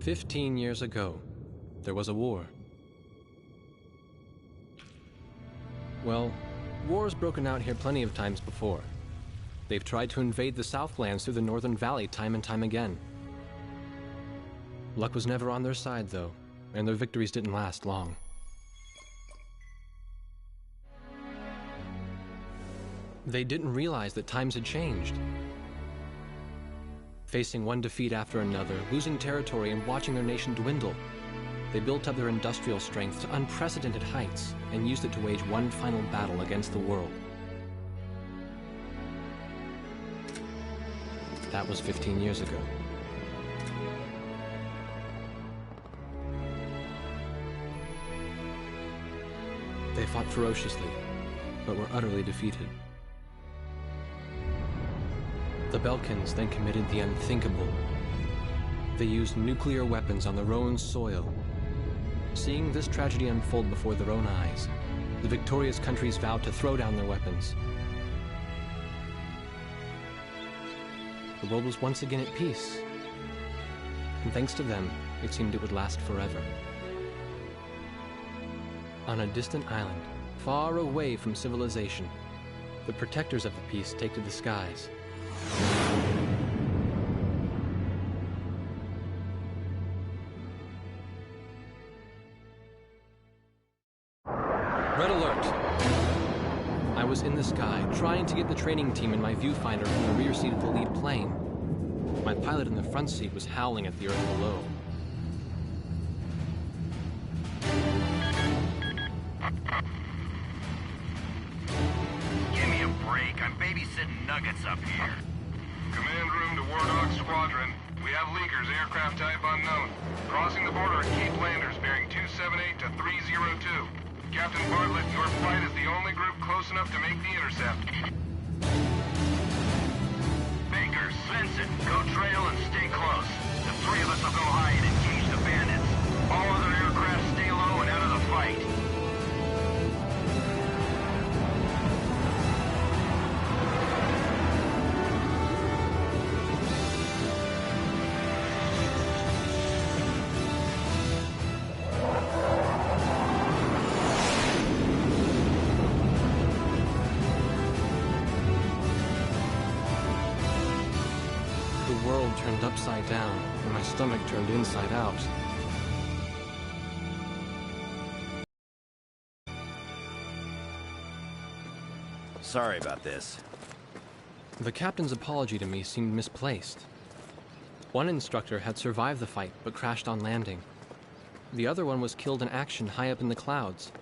15 years ago, there was a war. Well, war's broken out here plenty of times before. They've tried to invade the Southlands through the Northern Valley time and time again. Luck was never on their side, though, and their victories didn't last long. They didn't realize that times had changed. Facing one defeat after another, losing territory and watching their nation dwindle, they built up their industrial strength to unprecedented heights and used it to wage one final battle against the world. That was 15 years ago. They fought ferociously, but were utterly defeated. The Belkans then committed the unthinkable. They used nuclear weapons on their own soil. Seeing this tragedy unfold before their own eyes, the victorious countries vowed to throw down their weapons. The world was once again at peace, and thanks to them, it seemed it would last forever. On a distant island, far away from civilization, the protectors of the peace take to the skies. Red alert! I was in the sky, trying to get the training team in my viewfinder from the rear seat of the lead plane. My pilot in the front seat was howling at the earth below. Give me a break. I'm babysitting nuggets up here. Command room to War Dog Squadron. We have leakers, aircraft type unknown. Crossing the border at Cape Landers, bearing 278 to 302. Captain Bartlett, your flight is the only group close enough to make the intercept. Baker, Svensson, go trail and stay close. The three of us will go high and engage the bandits. All other aircraft stay low and out of the fight. The world turned upside down, and my stomach turned inside out. Sorry about this. The captain's apology to me seemed misplaced. One instructor had survived the fight, but crashed on landing. The other one was killed in action high up in the clouds.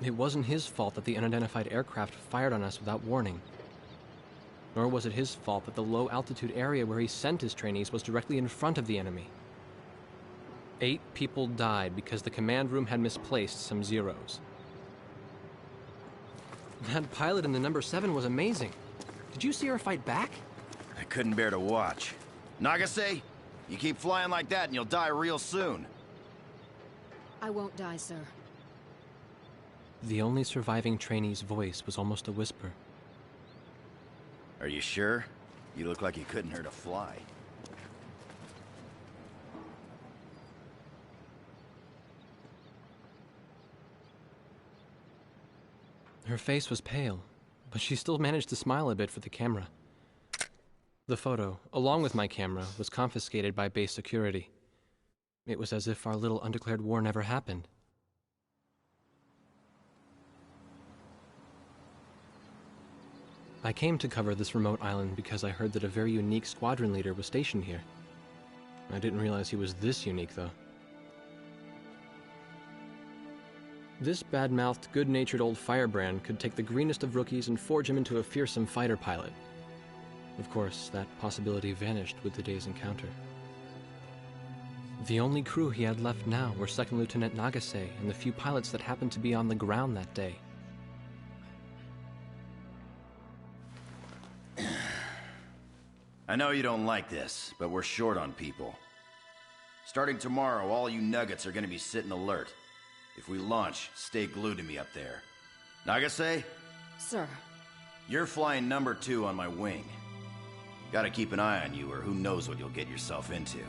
It wasn't his fault that the unidentified aircraft fired on us without warning. Nor was it his fault that the low-altitude area where he sent his trainees was directly in front of the enemy. 8 people died because the command room had misplaced some zeros. That pilot in the number 7 was amazing. Did you see her fight back? I couldn't bear to watch. Nagase, you keep flying like that and you'll die real soon. I won't die, sir. The only surviving trainee's voice was almost a whisper. Are you sure? You look like you couldn't hurt a fly. Her face was pale, but she still managed to smile a bit for the camera. The photo, along with my camera, was confiscated by base security. It was as if our little undeclared war never happened. I came to cover this remote island because I heard that a very unique squadron leader was stationed here. I didn't realize he was this unique, though. This bad-mouthed, good-natured old firebrand could take the greenest of rookies and forge him into a fearsome fighter pilot. Of course, that possibility vanished with the day's encounter. The only crew he had left now were Second Lieutenant Nagase and the few pilots that happened to be on the ground that day. I know you don't like this, but we're short on people. Starting tomorrow, all you nuggets are gonna be sitting alert. If we launch, stay glued to me up there. Nagase? Sir. You're flying number 2 on my wing. Gotta keep an eye on you, or who knows what you'll get yourself into.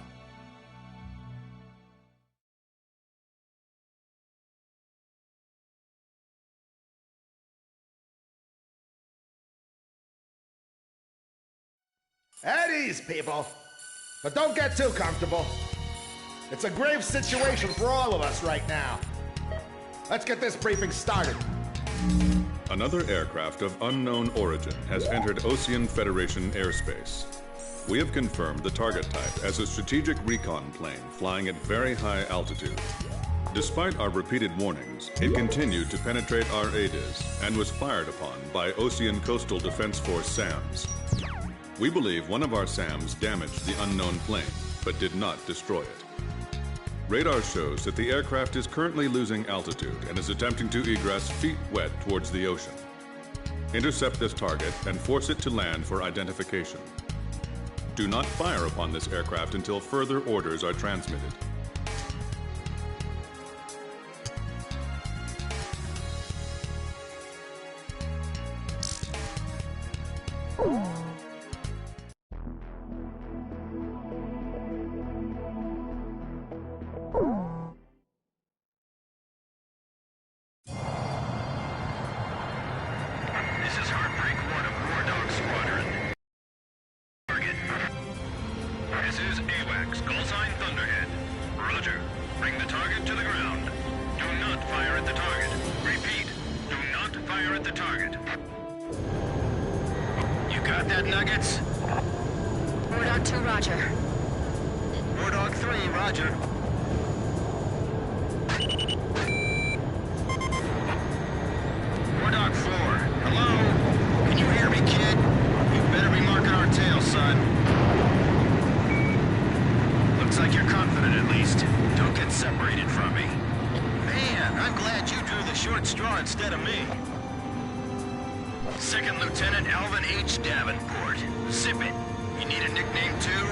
At ease, people. But don't get too comfortable. It's a grave situation for all of us right now. Let's get this briefing started. Another aircraft of unknown origin has entered Ocean Federation airspace. We have confirmed the target type as a strategic recon plane flying at very high altitude. Despite our repeated warnings, it continued to penetrate our ADIS and was fired upon by Ocean Coastal Defense Force SAMs. We believe one of our SAMs damaged the unknown plane, but did not destroy it. Radar shows that the aircraft is currently losing altitude and is attempting to egress feet wet towards the ocean. Intercept this target and force it to land for identification. Do not fire upon this aircraft until further orders are transmitted. This is Heartbreak 1 of War Dog Squadron. Target. This is AWACS, call sign Thunderhead. Roger. Bring the target to the ground. Do not fire at the target. Repeat, do not fire at the target. You got that, Nuggets? War Dog 2, roger. War Dog 3, roger. War Dog 4, hello? Can you hear me, kid? You better be marking our tail, son. Looks like you're confident, at least. Don't get separated from me. Man, I'm glad you drew the short straw instead of me. Second Lieutenant Alvin H. Davenport. Zip it. You need a nickname, too?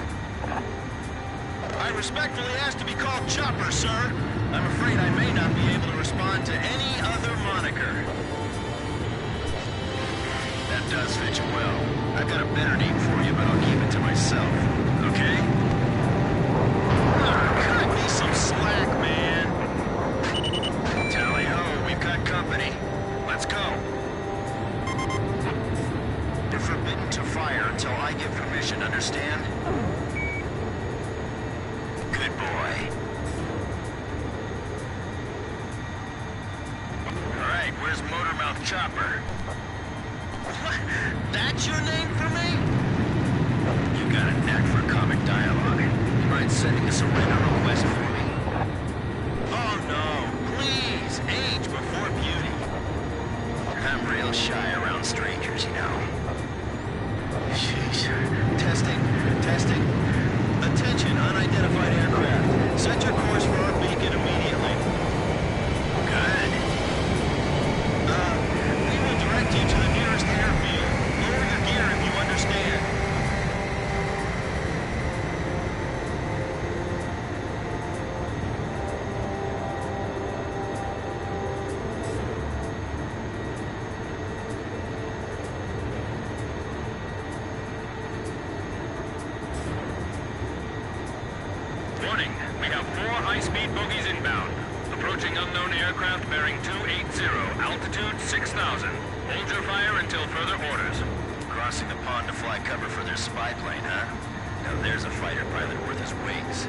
I respectfully ask to be called Chopper, sir. I'm afraid I may not be able to respond to any other moniker. That does fit you well. I've got a better name for you, but I'll keep it to myself. Okay? Cut me some slack, man. Tally-ho, we've got company. Let's go. You're forbidden to fire until I give permission, understand? Good boy. All right, where's Motormouth Chopper? That's your name for me? You got a knack for comic dialogue. You mind sending us a written request for me? Oh no, please, age before beauty. I'm real shy around strangers, you know. Jeez. Testing. Attention, unidentified aircraft. Set your course for our beacon immediately. Good. We will direct you to the nearest airfield. Lower your gear if you understand. Warning, we have 4 high-speed bogies inbound. Approaching unknown aircraft bearing 280, altitude 6,000. Hold your fire until further orders. Crossing the pond to fly cover for their spy plane, huh? Now there's a fighter pilot worth his wings.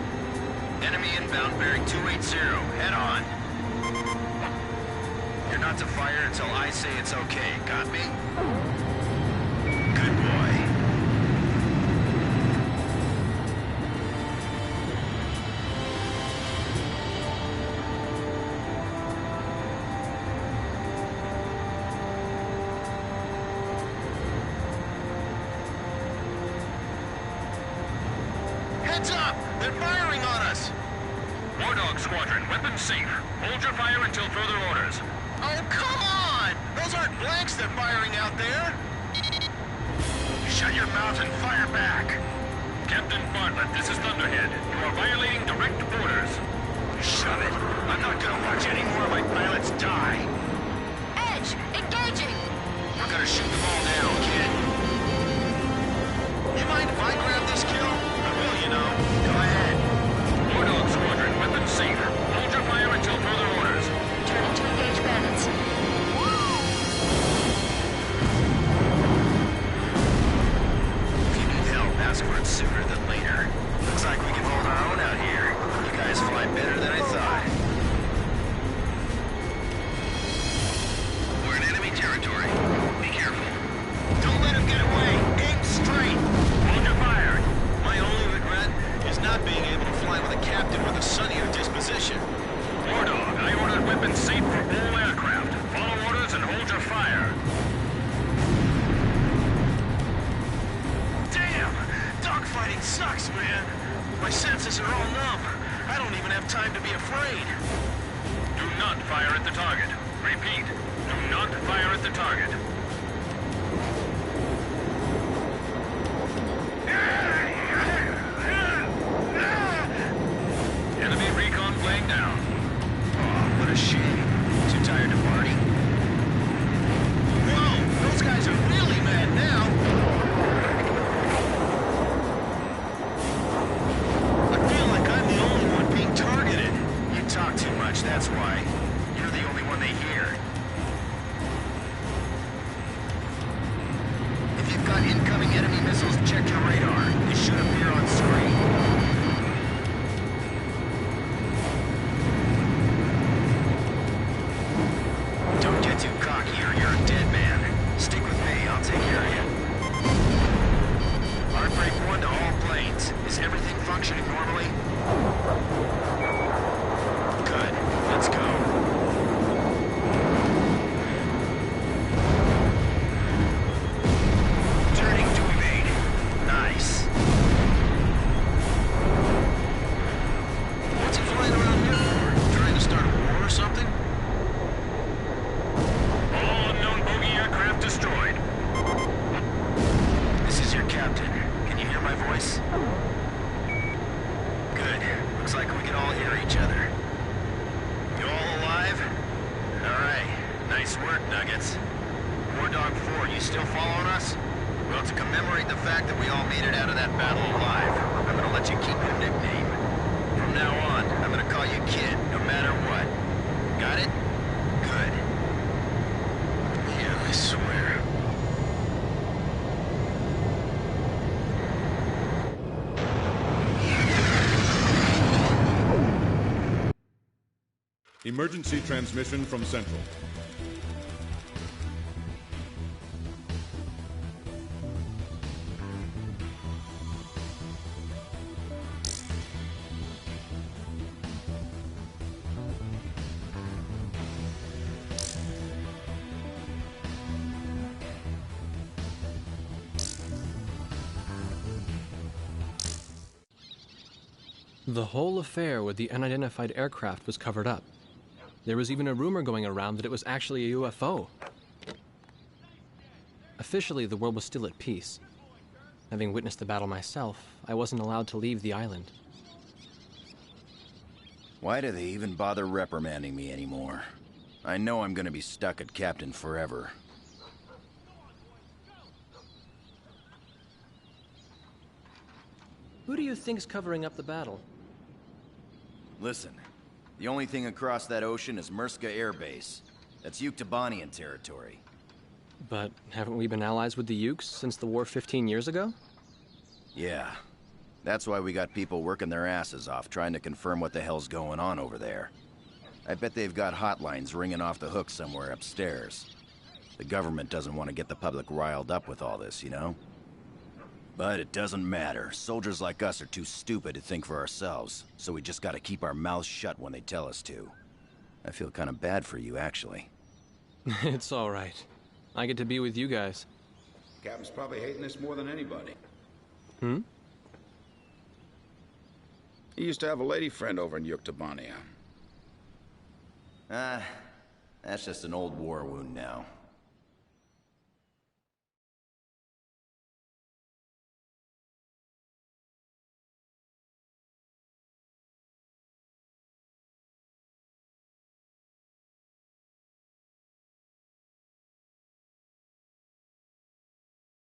Enemy inbound bearing 280, head on. You're not to fire until I say it's okay, got me? Good boy. Heads up! They're firing on us! War Dog Squadron, weapons safe. Hold your fire until further orders. Oh, come on! Those aren't blanks they're firing out there! Shut your mouth and fire back! Captain Bartlett, this is Thunderhead. You are violating direct orders. Shut it! I'm not gonna watch any more of my pilots die! Edge, engaging! We're gonna shoot them all down, kid. You mind if I grab this kill? I will, you know. Go ahead. War Dog Squadron, weapons safe. Hold your fire until further orders. Turning to engage bandits. If you need help, ask territory. Be careful. Don't let him get away! Aim straight! Hold your fire! My only regret is not being able to fly with a captain with a sunnier disposition. War Dog, I ordered weapons safe for all aircraft. Follow orders and hold your fire. Damn! Dogfighting sucks, man. My senses are all numb. I don't even have time to be afraid. Do not fire at the target. Repeat, do not fire at the target. Enemy recon plane down. Oh, what a shame. Too tired to party? Whoa! Those guys are really mad now! I feel like I'm the only one being targeted. You talk too much, that's why. You're the only one they hear. If you've got incoming enemy missiles, check your radar. They should appear on screen. Don't get too cocky or you're a dead man. Stick with me, I'll take care of you. Heartbreak 1 to all planes. Is everything functioning normally? Good. Let's go. Turning to evade. Nice. What's he flying around here for? Trying to start a war or something? All unknown bogey aircraft destroyed. This is your captain. Can you hear my voice? Good. Looks like we can all hear each other. You all alive? Alright. Nice work, Nuggets. War Dog 4, you still following us? Well, to commemorate the fact that we all made it out of that battle alive, I'm gonna let you keep your nickname. From now on, I'm gonna call you Kid, no matter what. Got it? Good. Yeah, I swear. Emergency transmission from Central. The whole affair with the unidentified aircraft was covered up. There was even a rumor going around that it was actually a UFO. Officially, the world was still at peace. Having witnessed the battle myself, I wasn't allowed to leave the island. Why do they even bother reprimanding me anymore? I know I'm gonna be stuck at Captain forever. Who do you think's covering up the battle? Listen, the only thing across that ocean is Murska Air Base. That's Yuktobanian territory. But haven't we been allies with the Ukes since the war 15 years ago? Yeah. That's why we got people working their asses off trying to confirm what the hell's going on over there. I bet they've got hotlines ringing off the hook somewhere upstairs. The government doesn't want to get the public riled up with all this, you know? But it doesn't matter. Soldiers like us are too stupid to think for ourselves, so we just gotta keep our mouths shut when they tell us to. I feel kind of bad for you, actually. It's all right. I get to be with you guys. Captain's probably hating this more than anybody. Hmm? He used to have a lady friend over in Yuktobania. That's just an old war wound now.